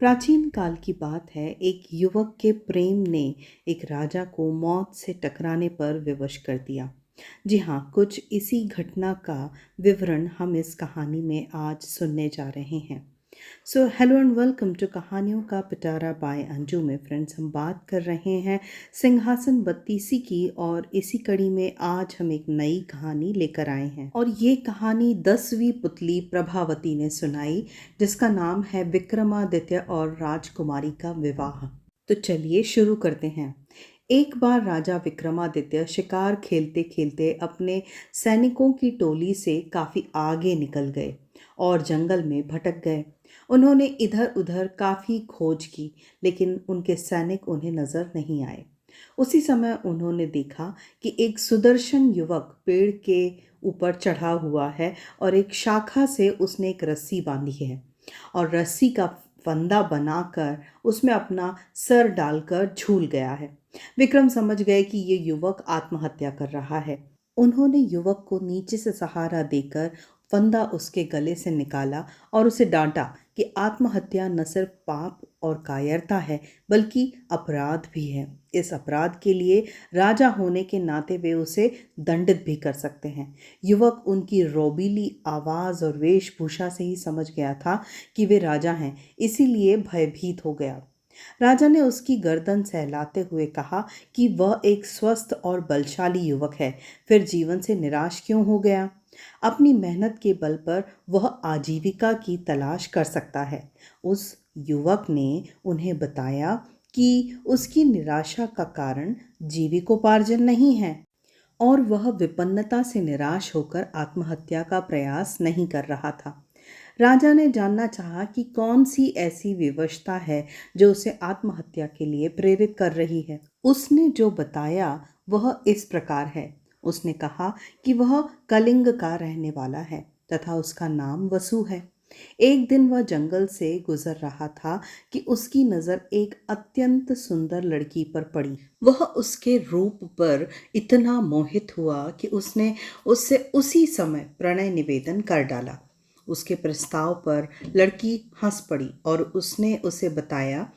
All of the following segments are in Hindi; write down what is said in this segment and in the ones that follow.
प्राचीन काल की बात है। एक युवक के प्रेम ने एक राजा को मौत से टकराने पर विवश कर दिया। जी हाँ, कुछ इसी घटना का विवरण हम इस कहानी में आज सुनने जा रहे हैं। So hello and welcome to कहानियों का पिटारा बाय अंजू में। फ्रेंड्स, हम बात कर रहे हैं सिंहासन बत्तीसी की, और इसी कड़ी में आज हम एक नई कहानी लेकर आए हैं। और ये कहानी 10वीं पुतली प्रभावती ने सुनाई, जिसका नाम है विक्रमादित्य और राजकुमारी का विवाह। तो चलिए शुरू करते हैं। एक बार राजा विक्रमादित्य शिकार खेलते खेलते अपने सैनिकों की टोली से काफ़ी आगे निकल गए और जंगल में भटक गए। उन्होंने इधर उधर काफ़ी खोज की, लेकिन उनके सैनिक उन्हें नज़र नहीं आए। उसी समय उन्होंने देखा कि एक सुदर्शन युवक पेड़ के ऊपर चढ़ा हुआ है और एक शाखा से उसने एक रस्सी बांधी है और रस्सी का फंदा बनाकर उसमें अपना सर डालकर झूल गया है। विक्रम समझ गए कि ये युवक आत्महत्या कर रहा है। उन्होंने युवक को नीचे से सहारा देकर फंदा उसके गले से निकाला और उसे डांटा कि आत्महत्या न सिर्फ पाप और कायरता है, बल्कि अपराध भी है। इस अपराध के लिए राजा होने के नाते वे उसे दंडित भी कर सकते हैं। युवक उनकी रोबीली आवाज़ और वेशभूषा से ही समझ गया था कि वे राजा हैं, इसीलिए भयभीत हो गया। राजा ने उसकी गर्दन सहलाते हुए कहा कि वह एक स्वस्थ और बलशाली युवक है, फिर जीवन से निराश क्यों हो गया? अपनी मेहनत के बल पर वह आजीविका की तलाश कर सकता है। उस युवक ने उन्हें बताया कि उसकी निराशा का कारण जीविकोपार्जन नहीं है और वह विपन्नता से निराश होकर आत्महत्या का प्रयास नहीं कर रहा था। राजा ने जानना चाहा कि कौन सी ऐसी विवशता है जो उसे आत्महत्या के लिए प्रेरित कर रही है। उसने जो बताया वह इस प्रकार है। उसने कहा कि वह कलिंग का रहने वाला है तथा उसका नाम वसु है। एक दिन वह जंगल से गुजर रहा था कि उसकी नज़र एक अत्यंत सुंदर लड़की पर पड़ी। वह उसके रूप पर इतना मोहित हुआ कि उसने उससे उसी समय प्रणय निवेदन कर डाला। उसके प्रस्ताव पर लड़की हंस पड़ी और उसने उसे बताया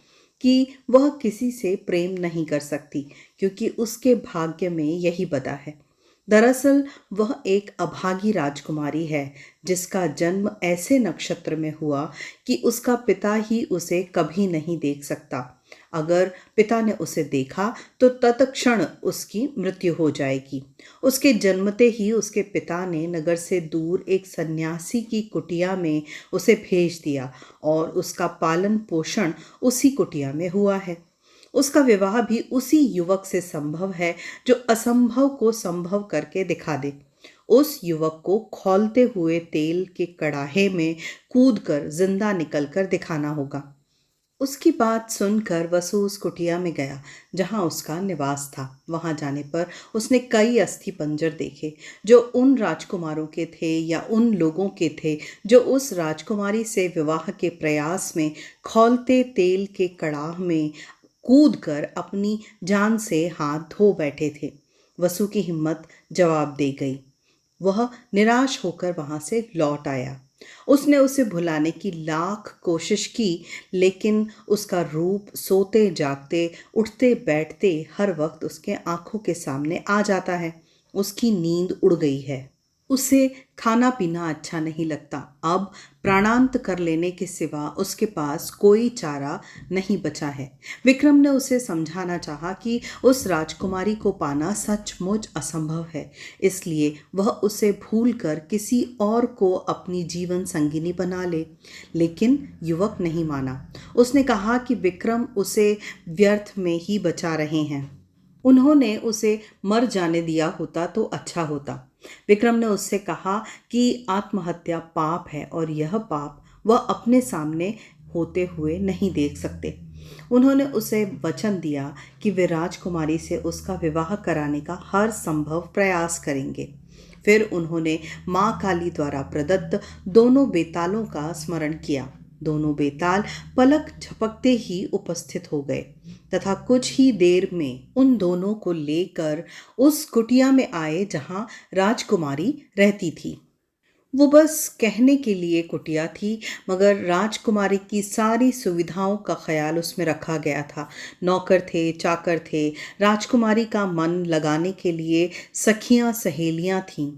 कि वह किसी से प्रेम नहीं कर सकती, क्योंकि उसके भाग्य में यही बदा है। दरअसल वह एक अभागी राजकुमारी है, जिसका जन्म ऐसे नक्षत्र में हुआ कि उसका पिता ही उसे कभी नहीं देख सकता। अगर पिता ने उसे देखा तो तत्क्षण उसकी मृत्यु हो जाएगी। उसके जन्मते ही उसके पिता ने नगर से दूर एक सन्यासी की कुटिया में उसे भेज दिया और उसका पालन पोषण उसी कुटिया में हुआ है। उसका विवाह भी उसी युवक से संभव है जो असंभव को संभव करके दिखा दे। उस युवक को खौलते हुए तेल के कड़ाहे में कूदकर जिंदा निकलकर दिखाना होगा। उसकी बात सुनकर वसु उस कुटिया में गया जहां उसका निवास था। वहां जाने पर उसने कई अस्थि पंजर देखे जो उन राजकुमारों के थे या उन लोगों के थे जो उस राजकुमारी से विवाह के प्रयास में खौलते तेल के कड़ाह में कूदकर अपनी जान से हाथ धो बैठे थे। वसु की हिम्मत जवाब दे गई। वह निराश होकर वहां से लौट आया। उसने उसे भुलाने की लाख कोशिश की, लेकिन उसका रूप सोते जागते उठते बैठते हर वक्त उसके आंखों के सामने आ जाता है। उसकी नींद उड़ गई है। उसे खाना पीना अच्छा नहीं लगता। अब प्राणांत कर लेने के सिवा उसके पास कोई चारा नहीं बचा है। विक्रम ने उसे समझाना चाहा कि उस राजकुमारी को पाना सचमुच असंभव है, इसलिए वह उसे भूलकर किसी और को अपनी जीवन संगिनी बना ले। लेकिन युवक नहीं माना। उसने कहा कि विक्रम उसे व्यर्थ में ही बचा रहे हैं। उन्होंने उसे मर जाने दिया होता तो अच्छा होता। विक्रम ने उससे कहा कि आत्महत्या पाप है और यह पाप वह अपने सामने होते हुए नहीं देख सकते। उन्होंने उसे वचन दिया कि वे राजकुमारी से उसका विवाह कराने का हर संभव प्रयास करेंगे। फिर उन्होंने माँ काली द्वारा प्रदत्त दोनों बेतालों का स्मरण किया। दोनों बेताल पलक झपकते ही उपस्थित हो गए तथा कुछ ही देर में उन दोनों को लेकर उस कुटिया में आए जहां राजकुमारी रहती थी। वो बस कहने के लिए कुटिया थी, मगर राजकुमारी की सारी सुविधाओं का ख़्याल उसमें रखा गया था। नौकर थे, चाकर थे, राजकुमारी का मन लगाने के लिए सखियाँ सहेलियाँ थीं।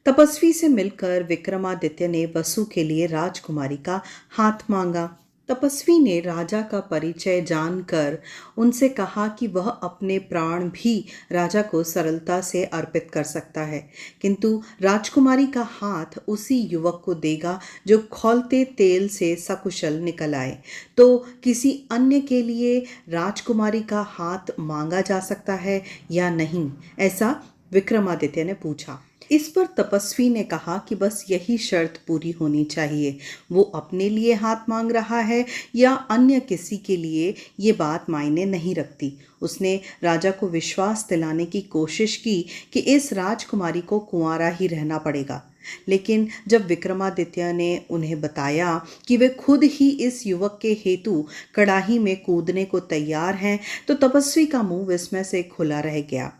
तपस्वी से मिलकर विक्रमादित्य ने वसु के लिए राजकुमारी का हाथ मांगा। तपस्वी ने राजा का परिचय जानकर उनसे कहा कि वह अपने प्राण भी राजा को सरलता से अर्पित कर सकता है, किंतु राजकुमारी का हाथ उसी युवक को देगा जो खौलते तेल से सकुशल निकल आए। तो किसी अन्य के लिए राजकुमारी का हाथ मांगा जा सकता है या नहीं, ऐसा विक्रमादित्य ने पूछा। इस पर तपस्वी ने कहा कि बस यही शर्त पूरी होनी चाहिए। वो अपने लिए हाथ मांग रहा है या अन्य किसी के लिए, ये बात मायने नहीं रखती। उसने राजा को विश्वास दिलाने की कोशिश की कि इस राजकुमारी को कुंवारा ही रहना पड़ेगा। लेकिन जब विक्रमादित्य ने उन्हें बताया कि वे खुद ही इस युवक के हेतु कड़ाही में कूदने को तैयार हैं, तो तपस्वी का मुंह विस्मय से खुला रह गया।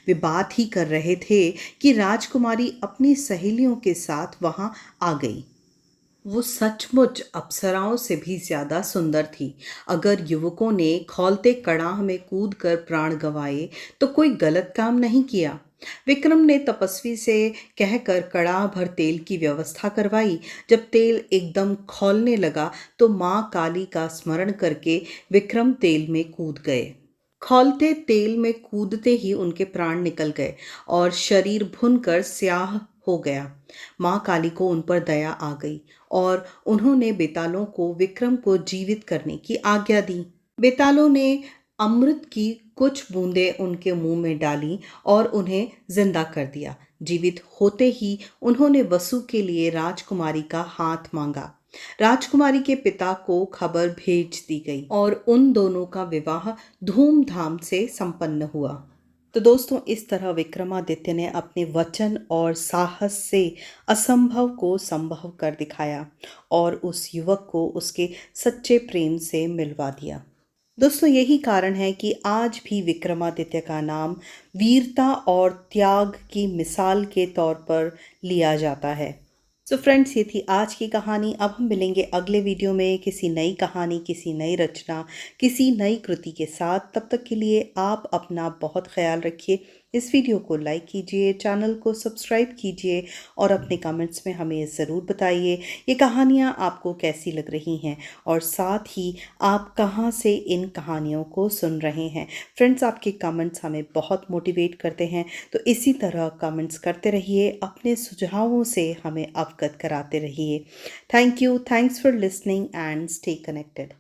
वे बात ही कर रहे थे कि राजकुमारी अपनी सहेलियों के साथ वहां आ गई। वो सचमुच अप्सराओं से भी ज्यादा सुंदर थी। अगर युवकों ने खौलते कड़ाह में कूदकर प्राण गंवाए तो कोई गलत काम नहीं किया। विक्रम ने तपस्वी से कहकर कड़ाह भर तेल की व्यवस्था करवाई। जब तेल एकदम खौलने लगा तो माँ काली का स्मरण करके विक्रम तेल में कूद गए। खौलते तेल में कूदते ही उनके प्राण निकल गए और शरीर भुनकर स्याह हो गया। माँ काली को उन पर दया आ गई और उन्होंने बेतालों को विक्रम को जीवित करने की आज्ञा दी। बेतालों ने अमृत की कुछ बूंदें उनके मुंह में डाली और उन्हें जिंदा कर दिया। जीवित होते ही उन्होंने वसु के लिए राजकुमारी का हाथ मांगा। राजकुमारी के पिता को खबर भेज दी गई और उन दोनों का विवाह धूमधाम से संपन्न हुआ। तो दोस्तों, इस तरह विक्रमादित्य ने अपने वचन और साहस से असंभव को संभव कर दिखाया और उस युवक को उसके सच्चे प्रेम से मिलवा दिया। दोस्तों, यही कारण है कि आज भी विक्रमादित्य का नाम वीरता और त्याग की मिसाल के तौर पर लिया जाता है। सो फ्रेंड्स, ये थी आज की कहानी। अब हम मिलेंगे अगले वीडियो में किसी नई कहानी, किसी नई रचना, किसी नई कृति के साथ। तब तक के लिए आप अपना बहुत ख्याल रखिए। इस वीडियो को लाइक कीजिए, चैनल को सब्सक्राइब कीजिए और अपने कमेंट्स में हमें ज़रूर बताइए ये कहानियाँ आपको कैसी लग रही हैं और साथ ही आप कहाँ से इन कहानियों को सुन रहे हैं। फ्रेंड्स, आपके कमेंट्स हमें बहुत मोटिवेट करते हैं, तो इसी तरह कमेंट्स करते रहिए, अपने सुझावों से हमें अवगत कराते रहिए। Thank you, thanks for listening and stay connected.